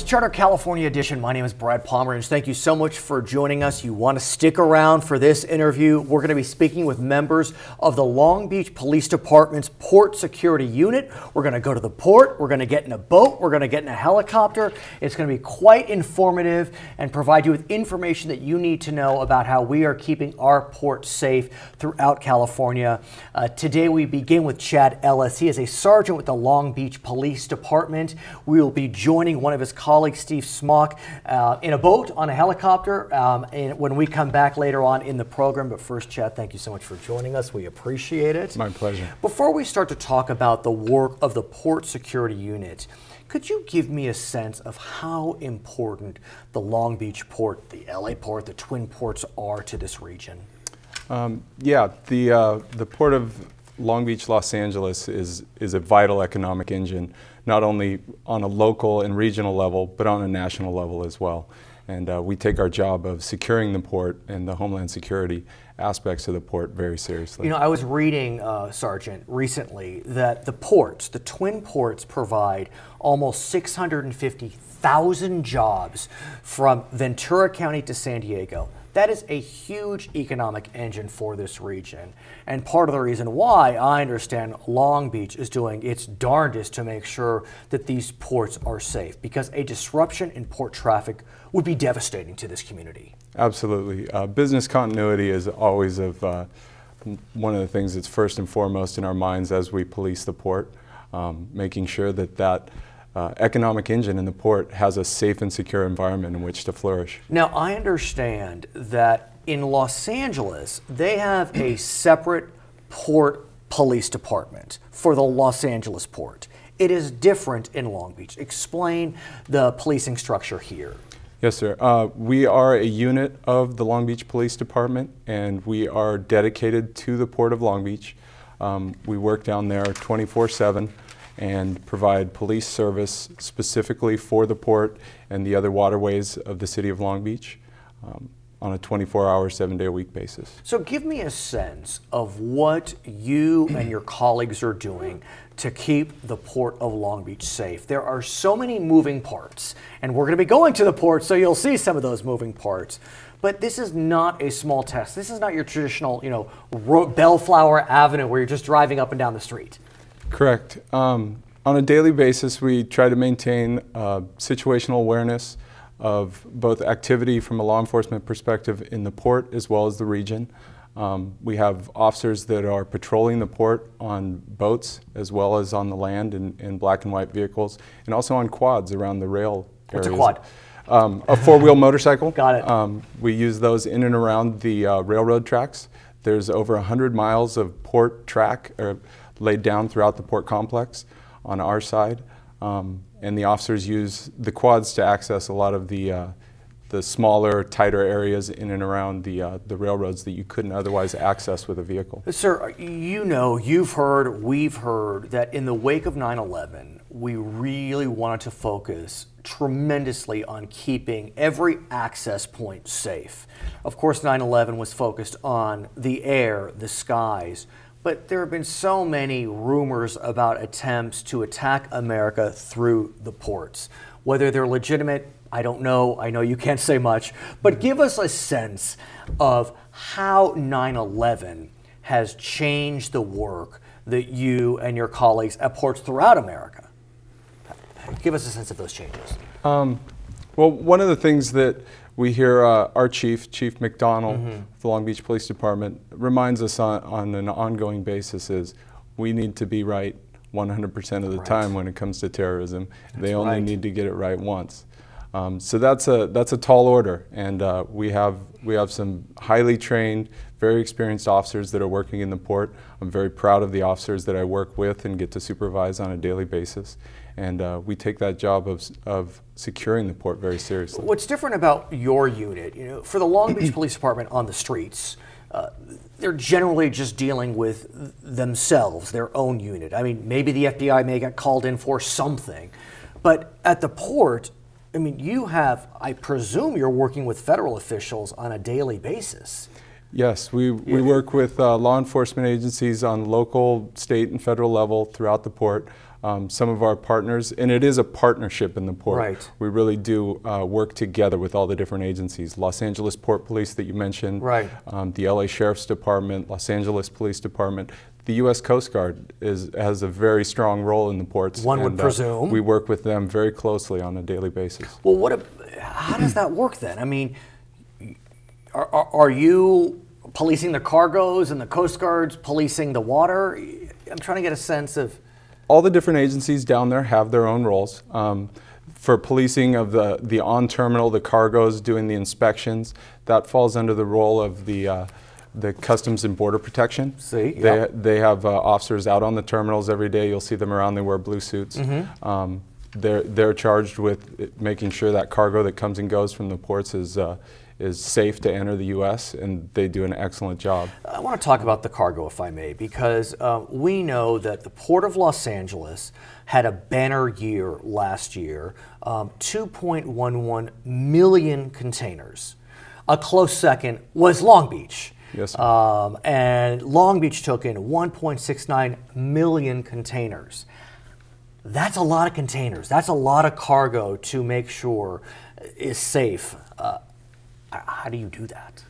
Charter California edition. My name is Brad Pomerance. Thank you so much for joining us. You want to stick around for this interview. We're going to be speaking with members of the Long Beach Police Department's Port Security Unit. We're going to go to the port. We're going to get in a boat. We're going to get in a helicopter. It's going to be quite informative and provide you with information that you need to know about how we are keeping our port safe throughout California. Today we begin with Chad Ellis. He is a sergeant with the Long Beach Police Department. We will be joining one of his colleagues, Steve Smock, in a boat, on a helicopter, and when we come back later on in the program. But first, Chad, thank you so much for joining us. We appreciate it. My pleasure. Before we start to talk about the work of the Port Security Unit, could you give me a sense of how important the Long Beach Port, the LA Port, the Twin Ports are to this region? The Port of Long Beach, Los Angeles is a vital economic engine, not only on a local and regional level, but on a national level as well. And we take our job of securing the port and the homeland security aspects of the port very seriously. You know, I was reading, Sergeant, recently that the ports, the Twin Ports, provide almost 650,000 jobs from Ventura County to San Diego. That is a huge economic engine for this region. And part of the reason why I understand Long Beach is doing its darndest to make sure that these ports are safe, because a disruption in port traffic would be devastating to this community. Absolutely. Business continuity is always one of the things that's first and foremost in our minds as we police the port, making sure that economic engine in the port has a safe and secure environment in which to flourish. Now, I understand that in Los Angeles, they have a separate port police department for the Los Angeles port. It is different in Long Beach. Explain the policing structure here. Yes, sir. We are a unit of the Long Beach Police Department, and we are dedicated to the Port of Long Beach. We work down there 24/7. And provide police service specifically for the port and the other waterways of the city of Long Beach on a 24-hour, 7-day-a-week basis. So give me a sense of what you and your colleagues are doing to keep the Port of Long Beach safe. There are so many moving parts, and we're going to be going to the port, so you'll see some of those moving parts. But this is not a small test. This is not your traditional, Bellflower Avenue where you're just driving up and down the street. Correct. On a daily basis, we try to maintain situational awareness of both activity from a law enforcement perspective in the port as well as the region. We have officers that are patrolling the port on boats as well as on the land in black and white vehicles, and also on quads around the rail areas. What's a quad? A four-wheel motorcycle. Got it. We use those in and around the railroad tracks. There's over 100 miles of port track laid down throughout the port complex on our side, and the officers use the quads to access a lot of the smaller, tighter areas in and around the railroads that you couldn't otherwise access with a vehicle. Sir, you've heard, we've heard that in the wake of 9/11, we really wanted to focus tremendously on keeping every access point safe. Of course, 9/11 was focused on the air, the skies, but there have been so many rumors about attempts to attack America through the ports. Whether they're legitimate, I don't know. I know you can't say much. But give us a sense of how 9/11 has changed the work that you and your colleagues at ports throughout America. Give us a sense of those changes. Well, one of the things that we hear our Chief McDonald, of the Long Beach Police Department, reminds us on an ongoing basis is we need to be right 100% of the time when it comes to terrorism. They only need to get it right once. So that's a tall order, and we have some highly trained, very experienced officers that are working in the port. I'm very proud of the officers that I work with and get to supervise on a daily basis. And we take that job of securing the port very seriously. What's different about your unit, for the Long Beach Police Department on the streets, they're generally just dealing with themselves, their own unit. I mean, maybe the FBI may get called in for something, but at the port, I mean, I presume you're working with federal officials on a daily basis. Yes, we work with law enforcement agencies on local, state, and federal level throughout the port. some of our partners, and it is a partnership in the port. Right. We really do work together with all the different agencies. Los Angeles Port Police that you mentioned, right. The LA Sheriff's Department, Los Angeles Police Department. The U.S. Coast Guard has a very strong role in the ports. One would presume. We work with them very closely on a daily basis. Well, how does that work then? I mean, are you policing the cargoes and the Coast Guard's policing the water? I'm trying to get a sense of... All the different agencies down there have their own roles. For policing of the on-terminal, the cargoes, doing the inspections, that falls under the role of the Customs and Border Protection. See, yep. They have officers out on the terminals every day. You'll see them around. They wear blue suits. Mm-hmm. They're charged with making sure that cargo that comes and goes from the ports is safe to enter the U.S., and they do an excellent job. I want to talk about the cargo, if I may, because we know that the Port of Los Angeles had a banner year last year, 2.11 million containers. A close second was Long Beach. Yes, sir. And Long Beach took in 1.69 million containers. That's a lot of containers. That's a lot of cargo to make sure is safe. How do you do that?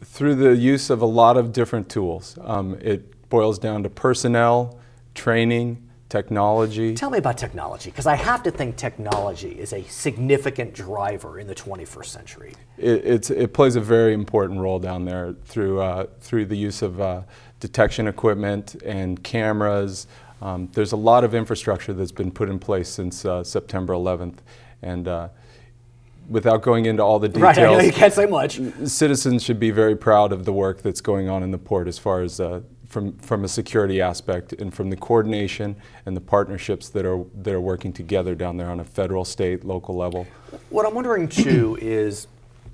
Through the use of a lot of different tools. It boils down to personnel, training, technology. Tell me about technology, because I have to think technology is a significant driver in the 21st century. It plays a very important role down there through the use of detection equipment and cameras. There's a lot of infrastructure that's been put in place since September 11th. And without going into all the details, right, I know you can't say much. Citizens should be very proud of the work that's going on in the port as far as from a security aspect and from the coordination and the partnerships that are working together down there on a federal, state, local level. What I'm wondering too is,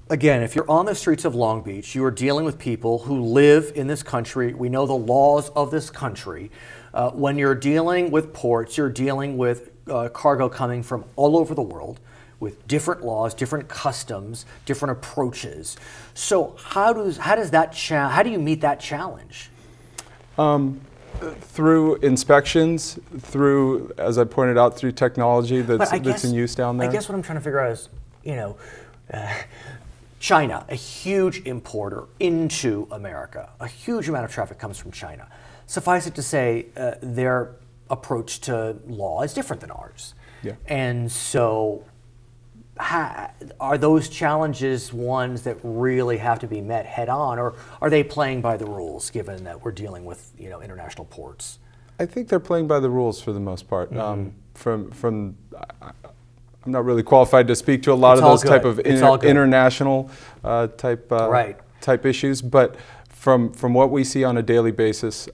again, if you're on the streets of Long Beach, you are dealing with people who live in this country. We know the laws of this country. When you're dealing with ports, you're dealing with cargo coming from all over the world, with different laws, different customs, different approaches. So how do you meet that challenge? Through inspections, through, as I pointed out, through technology that's in use down there. I guess what I'm trying to figure out is, China, a huge importer into America. A huge amount of traffic comes from China. Suffice it to say, their approach to law is different than ours. Yeah. And so are those challenges ones that really have to be met head on, or are they playing by the rules given that we're dealing with international ports? I think they're playing by the rules for the most part. Mm-hmm. I'm not really qualified to speak to a lot of those type of international type issues, but from what we see on a daily basis,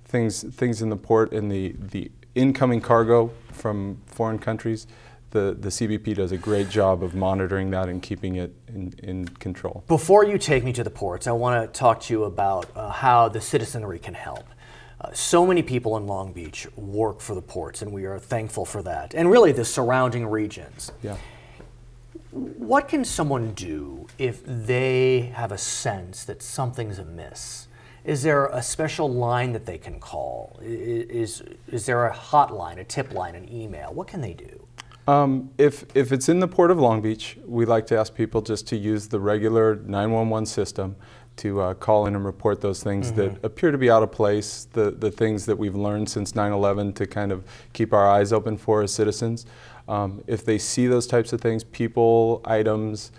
things in the port and the incoming cargo from foreign countries, the CBP does a great job of monitoring that and keeping it in control. Before you take me to the ports, I want to talk to you about how the citizenry can help. So many people in Long Beach work for the ports, and we are thankful for that, and really the surrounding regions. Yeah. What can someone do if they have a sense that something's amiss? Is there a special line that they can call? Is there a hotline, a tip line, an email? What can they do? If it's in the Port of Long Beach, we like to ask people just to use the regular 911 system to call in and report those things mm-hmm. that appear to be out of place, the things that we've learned since 9/11 to kind of keep our eyes open for as citizens. If they see those types of things, people, items,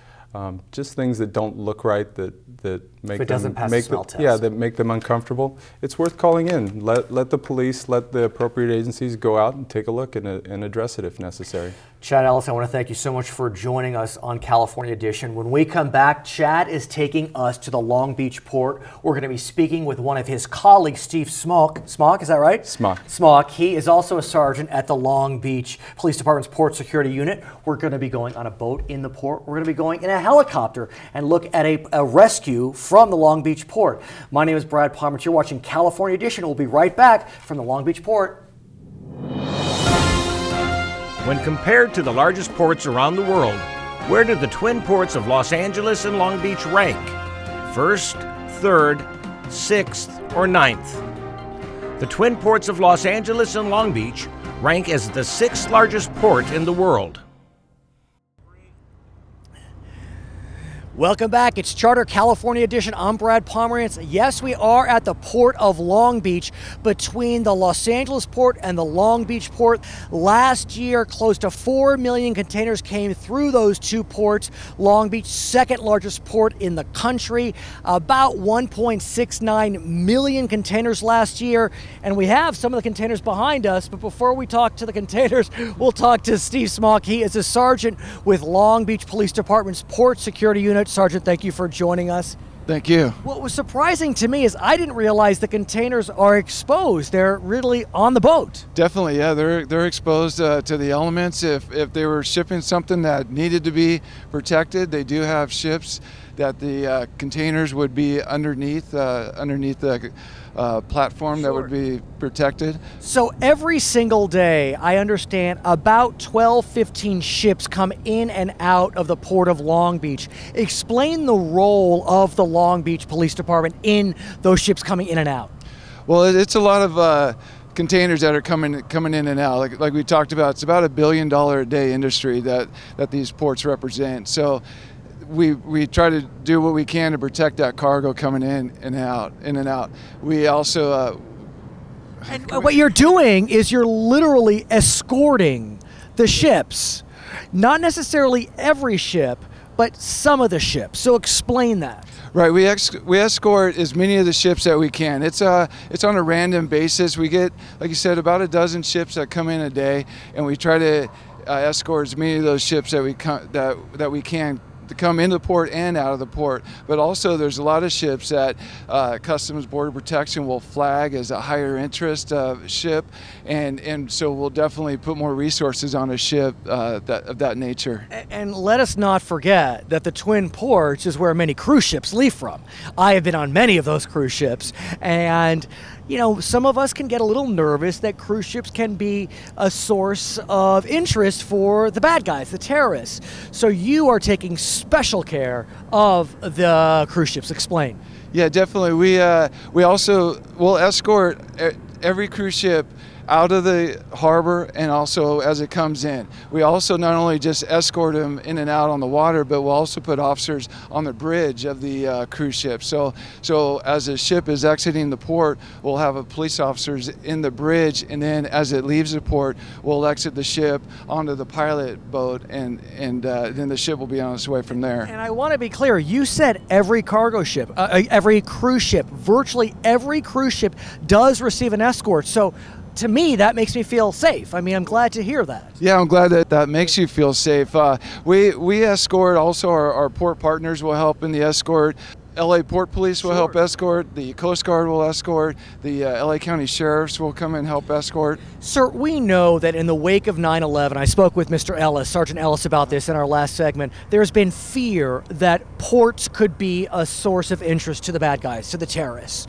just things that don't look right, that make that make them uncomfortable, it's worth calling in. Let the police, let the appropriate agencies go out and take a look and address it if necessary. Chad Ellis, I want to thank you so much for joining us on California Edition. When we come back, Chad is taking us to the Long Beach port. We're going to be speaking with one of his colleagues, Steve Smock. Smock, is that right? Smock. Smock. He is also a sergeant at the Long Beach Police Department's Port Security Unit. We're going to be going on a boat in the port. We're going to be going in a helicopter and look at a rescue from the Long Beach port. My name is Brad Pomerance. You're watching California Edition. We'll be right back from the Long Beach port. When compared to the largest ports around the world, where do the twin ports of Los Angeles and Long Beach rank? First, third, sixth, or ninth? The twin ports of Los Angeles and Long Beach rank as the 6th largest port in the world. Welcome back. It's Charter California Edition. I'm Brad Pomerance. Yes, we are at the Port of Long Beach, between the Los Angeles port and the Long Beach port. Last year, close to 4 million containers came through those two ports. Long Beach, second largest port in the country, about 1.69 million containers last year. And we have some of the containers behind us, but before we talk to the containers, we'll talk to Steve Smock. He is a sergeant with Long Beach Police Department's Port Security Unit. Sergeant, thank you for joining us. Thank you. What was surprising to me is I didn't realize the containers are exposed. They're really on the boat. Definitely, yeah. They're exposed to the elements. If they were shipping something that needed to be protected, they do have ships that the containers would be underneath the platform. Sure. That would be protected. So every single day, I understand about 12, 15 ships come in and out of the Port of Long Beach. Explain the role of the Long Beach Police Department in those ships coming in and out. Well, it's a lot of containers that are coming in and out. Like we talked about, it's about $1 billion a day industry that these ports represent. So we try to do what we can to protect that cargo coming in and out. We also and what you're doing is you're literally escorting the ships, not necessarily every ship, but some of the ships. So explain that. Right, we escort as many of the ships that we can. It's on a random basis. We get, like you said, about a dozen ships that come in a day, and we try to escort as many of those ships that we can to come into the port and out of the port. But also there's a lot of ships that Customs Border Protection will flag as a higher interest ship, and so we'll definitely put more resources on a ship of that nature. And let us not forget that the Twin Ports is where many cruise ships leave from. I have been on many of those cruise ships, and you know, some of us can get a little nervous that cruise ships can be a source of interest for the bad guys, the terrorists. So you are taking special care of the cruise ships. Explain. Yeah, definitely. We also will escort every cruise ship out of the harbor and also as it comes in. We also not only just escort them in and out on the water, but we'll also put officers on the bridge of the cruise ship. So as a ship is exiting the port, we'll have police officers in the bridge, and then as it leaves the port, we'll exit the ship onto the pilot boat, and then the ship will be on its way from there. And I want to be clear, you said every cargo ship, every cruise ship, virtually every cruise ship does receive an escort. So to me, that makes me feel safe. I mean, I'm glad to hear that. Yeah, I'm glad that makes you feel safe. We escort also, our port partners will help in the escort. LA Port Police will help escort, the Coast Guard will escort, the LA County Sheriffs will come and help escort. Sir, we know that in the wake of 9/11, I spoke with Mr. Ellis, Sergeant Ellis, about this in our last segment, there's been fear that ports could be a source of interest to the bad guys, to the terrorists.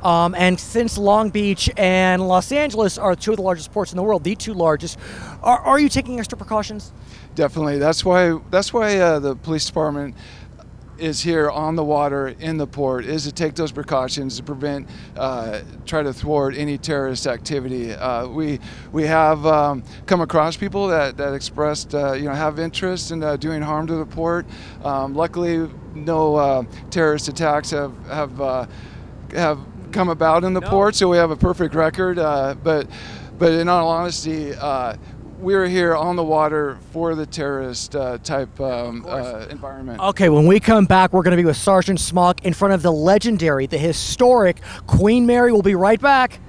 And since Long Beach and Los Angeles are two of the largest ports in the world, the two largest, are you taking extra precautions? Definitely. That's why the police department is here on the water in the port, is to take those precautions to prevent, try to thwart any terrorist activity. We have come across people that expressed have interest in doing harm to the port. Luckily, no terrorist attacks have come about in the port, so we have a perfect record. But in all honesty, we're here on the water for the terrorist type environment. Okay, when we come back, we're going to be with Sergeant Smock in front of the legendary, the historic Queen Mary. We'll be right back.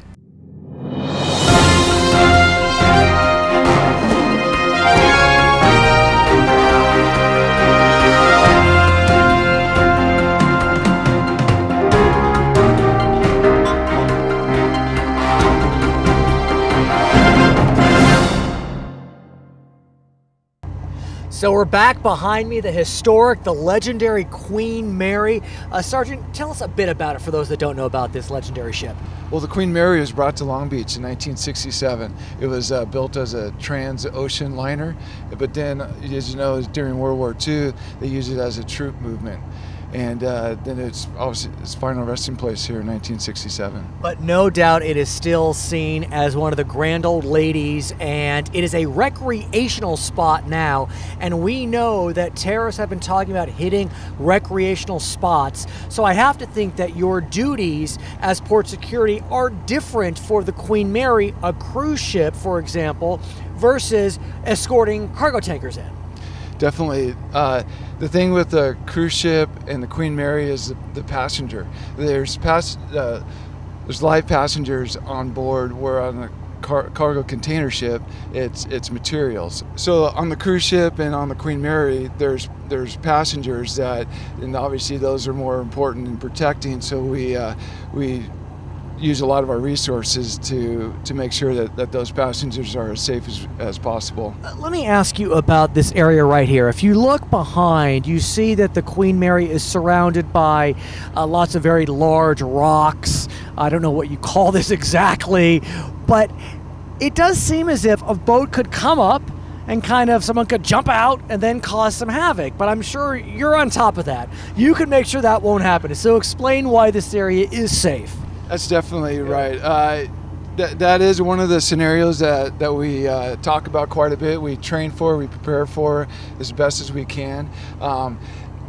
So we're back behind me, the historic, the legendary Queen Mary. Sergeant, tell us a bit about it for those that don't know about this legendary ship. Well, the Queen Mary was brought to Long Beach in 1967. It was built as a trans-ocean liner, but then, as you know, during World War II, they used it as a troop movement. and then it's obviously its final resting place here in 1967. But no doubt it is still seen as one of the grand old ladies, and it is a recreational spot now. And we know that terrorists have been talking about hitting recreational spots. So I have to think that your duties as port security are different for the Queen Mary, a cruise ship, for example, versus escorting cargo tankers in. Definitely. The thing with the cruise ship and the Queen Mary is the passenger. There's live passengers on board, where on the cargo container ship, it's materials. So on the cruise ship and on the Queen Mary, there's passengers that, and obviously those are more important in protecting. So we use a lot of our resources to make sure that those passengers are as safe as possible. Let me ask you about this area right here. If you look behind, you see that the Queen Mary is surrounded by lots of very large rocks. I don't know what you call this exactly, but it does seem as if a boat could come up and someone could jump out and then cause some havoc. But I'm sure you're on top of that. You can make sure that won't happen. So explain why this area is safe. That's definitely right. That is one of the scenarios that we talk about quite a bit. We train for, we prepare for as best as we can.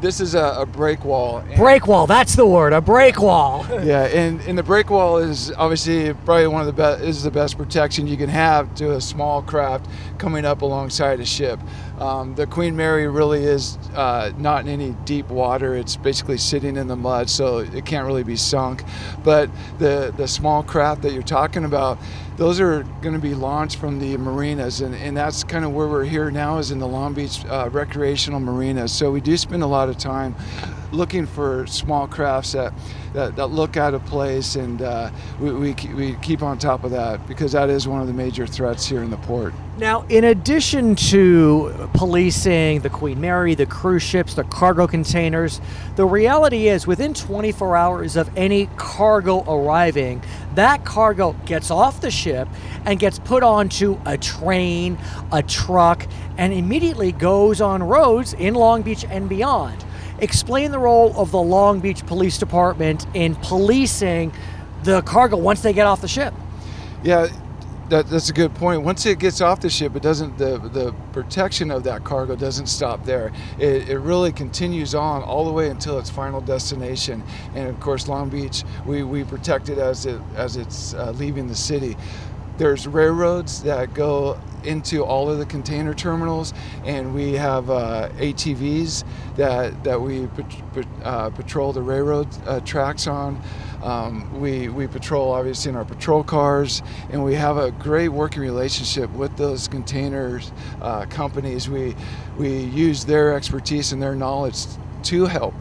This is a break wall. Break wall, that's the word, a break wall. Yeah, and the break wall is obviously probably one of the best, is the best protection you can have to a small craft coming up alongside a ship. The Queen Mary really is not in any deep water. It's basically sitting in the mud, so it can't really be sunk. But the small craft that you're talking about, those are going to be launched from the marinas, and that's kind of where we're here now, is in the Long Beach recreational marinas. So we do spend a lot of time looking for small crafts that look out of place, and we keep on top of that, because that is one of the major threats here in the port. Now, in addition to policing the Queen Mary, the cruise ships, the cargo containers, the reality is within 24 hours of any cargo arriving, that cargo gets off the ship and gets put onto a train, a truck, and immediately goes on roads in Long Beach and beyond. Explain the role of the Long Beach Police Department in policing the cargo once they get off the ship. Yeah, that's a good point. Once it gets off the ship, it doesn't. The protection of that cargo doesn't stop there. It really continues on all the way until its final destination. And of course, Long Beach, we protect it as it's leaving the city. There's railroads that go into all of the container terminals, and we have ATVs that we patrol the railroad tracks on. We patrol obviously in our patrol cars, and we have a great working relationship with those containers companies. We use their expertise and their knowledge to help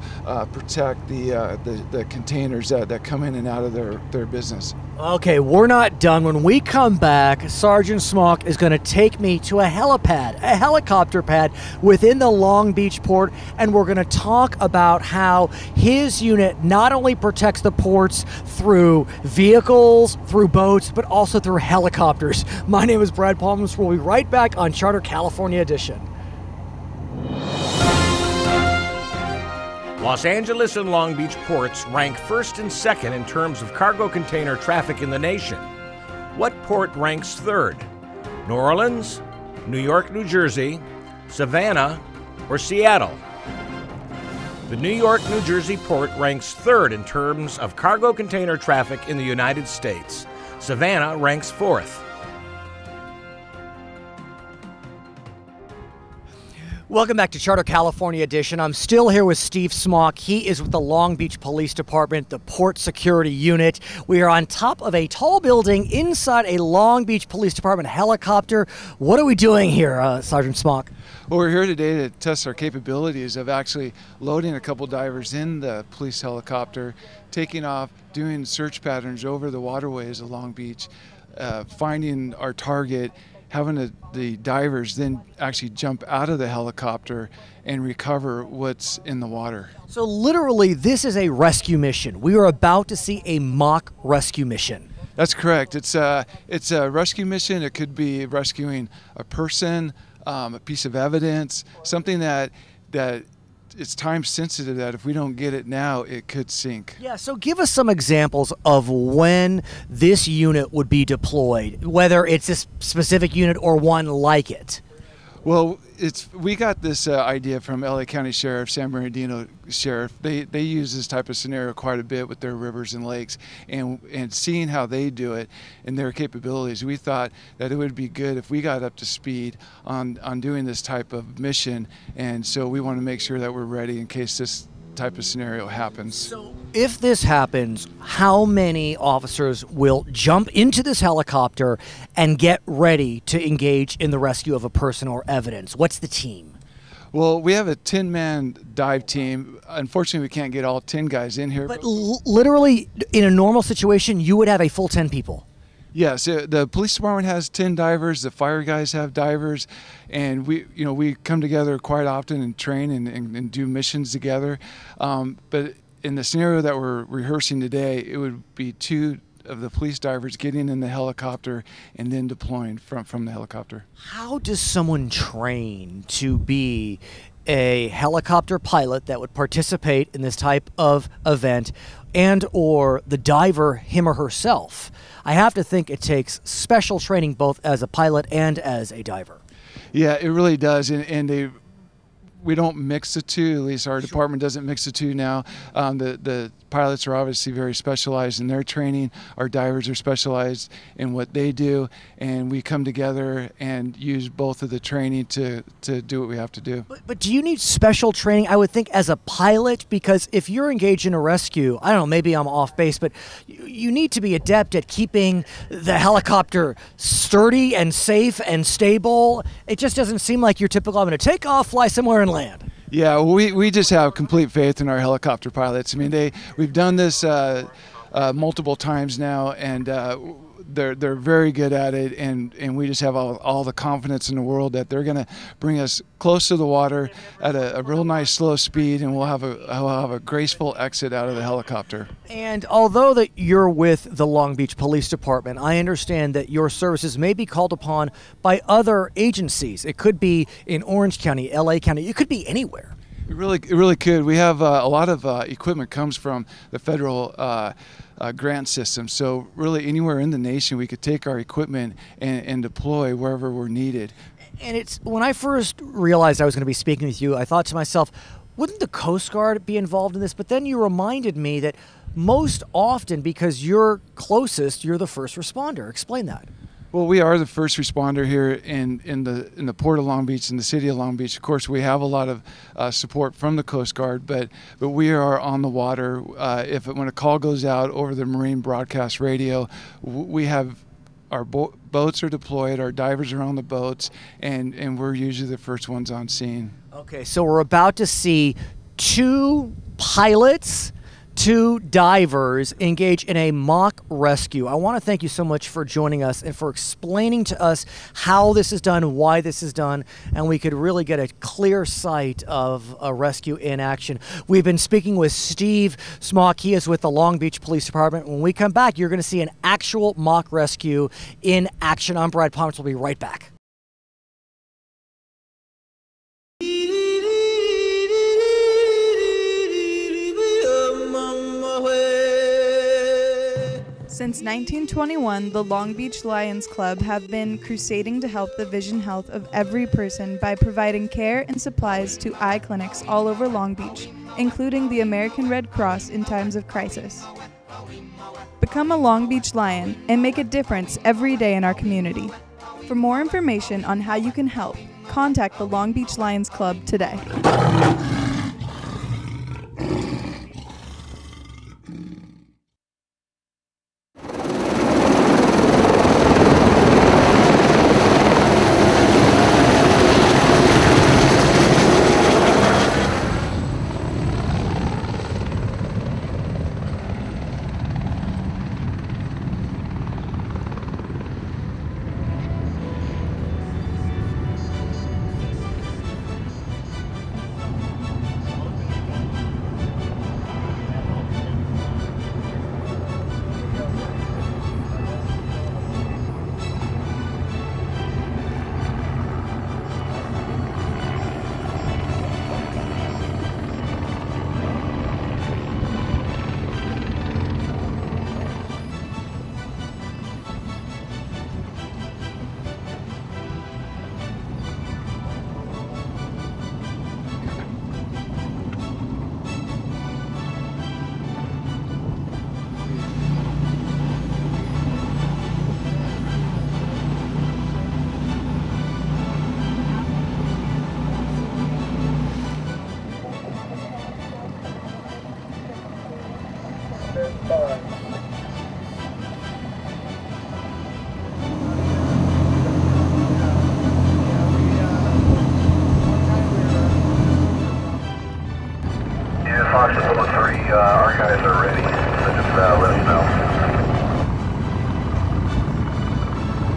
protect the containers that come in and out of their business. Okay, we're not done. When we come back, Sergeant Smock is going to take me to a helipad, a helicopter pad within the Long Beach port, and we're going to talk about how his unit not only protects the ports through vehicles, through boats, but also through helicopters. My name is Brad Pomerance. We'll be right back on Charter California Edition. Los Angeles and Long Beach ports rank first and second in terms of cargo container traffic in the nation. What port ranks third? New Orleans, New York, New Jersey, Savannah, or Seattle? The New York, New Jersey port ranks third in terms of cargo container traffic in the United States. Savannah ranks fourth. Welcome back to Charter California Edition. I'm still here with Steve Smock. He is with the Long Beach Police Department, the Port Security Unit. We are on top of a tall building inside a Long Beach Police Department helicopter. What are we doing here, Sergeant Smock? Well, we're here today to test our capabilities of actually loading a couple divers in the police helicopter, taking off, doing search patterns over the waterways of Long Beach, finding our target, having the divers then actually jump out of the helicopter and recover what's in the water. So literally, this is a rescue mission. We are about to see a mock rescue mission. That's correct. It's a rescue mission. It could be rescuing a person, a piece of evidence, something that it's time sensitive that if we don't get it now, it could sink. Yeah, so give us some examples of when this unit would be deployed, whether it's this specific unit or one like it. Well, we got this idea from LA County Sheriff, San Bernardino Sheriff. They use this type of scenario quite a bit with their rivers and lakes, and seeing how they do it and their capabilities, we thought that it would be good if we got up to speed on doing this type of mission, and so we want to make sure that we're ready in case this type of scenario happens. So if this happens, how many officers will jump into this helicopter and get ready to engage in the rescue of a person or evidence? What's the team? Well, we have a 10-man dive team. Unfortunately, we can't get all 10 guys in here. But literally, in a normal situation, you would have a full 10 people. Yes, the police department has 10 divers. The fire guys have divers, and we come together quite often and train and do missions together. But in the scenario that we're rehearsing today, it would be 2 of the police divers getting in the helicopter and then deploying from the helicopter. How does someone train to be a helicopter pilot that would participate in this type of event, and or the diver, him or herself? I have to think it takes special training both as a pilot and as a diver. Yeah, it really does, and we don't mix the two. At least our department doesn't mix the two now. The pilots are obviously very specialized in their training. Our divers are specialized in what they do, and we come together and use both of the training to do what we have to do. But do you need special training, I would think, as a pilot? Because if you're engaged in a rescue, I don't know, maybe I'm off base, but you need to be adept at keeping the helicopter sturdy and safe and stable. It just doesn't seem like your typical, I'm going to take off, fly somewhere and land. Yeah, we just have complete faith in our helicopter pilots. I mean, we've done this multiple times now, and they're very good at it, and we just have all the confidence in the world that they're going to bring us close to the water at a real nice slow speed, and we'll have a graceful exit out of the helicopter. And although that you're with the Long Beach Police Department, I understand that your services may be called upon by other agencies. It could be in Orange County, LA County, it could be anywhere. It really could. We have a lot of equipment comes from the federal grant system. So really anywhere in the nation we could take our equipment and deploy wherever we're needed. And it's when I first realized I was going to be speaking with you, I thought to myself, wouldn't the Coast Guard be involved in this? But then you reminded me that most often, because you're closest, you're the first responder. Explain that. Well, we are the first responder here in the Port of Long Beach, in the city of Long Beach. Of course, we have a lot of support from the Coast Guard, but we are on the water. When a call goes out over the marine broadcast radio, we have our boats are deployed, our divers are on the boats, and we're usually the first ones on scene. Okay, so we're about to see 2 pilots, 2 divers engage in a mock rescue. I want to thank you so much for joining us and for explaining to us how this is done, why this is done, and we could really get a clear sight of a rescue in action. We've been speaking with Steve Smock. He is with the Long Beach Police Department. When we come back, you're going to see an actual mock rescue in action. I'm Brad Pomerance. We'll be right back. Since 1921, the Long Beach Lions Club have been crusading to help the vision health of every person by providing care and supplies to eye clinics all over Long Beach, including the American Red Cross in times of crisis. Become a Long Beach Lion and make a difference every day in our community. For more information on how you can help, contact the Long Beach Lions Club today.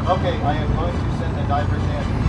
Okay, I am going to send the divers in.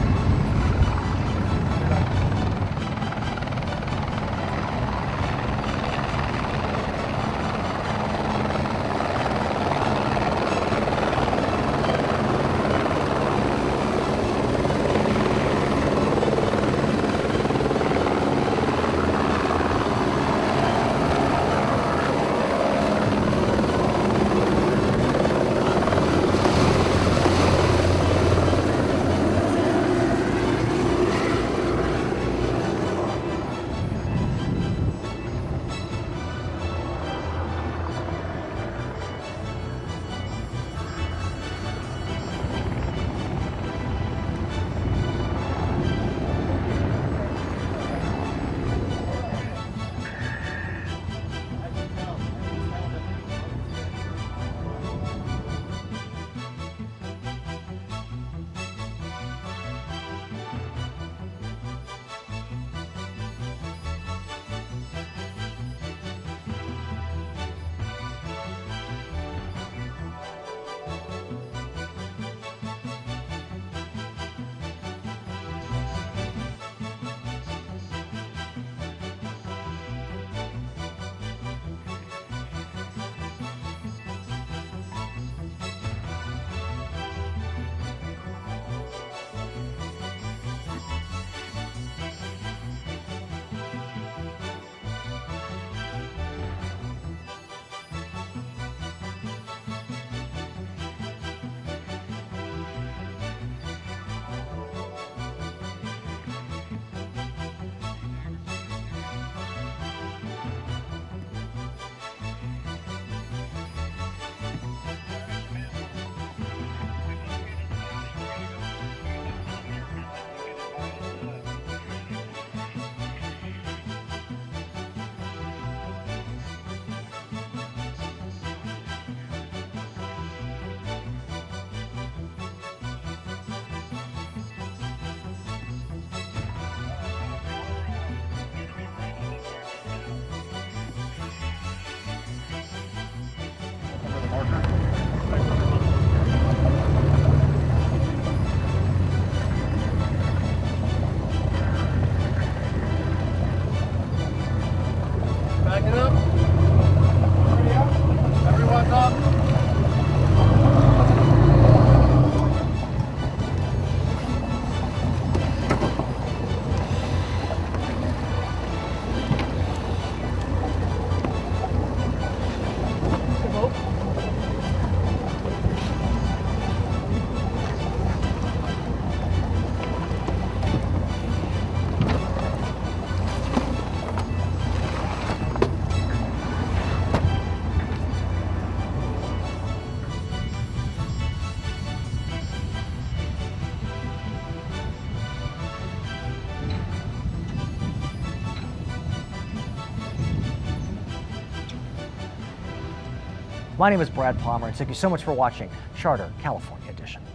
My name is Brad Pomerance. Thank you so much for watching Charter California Edition.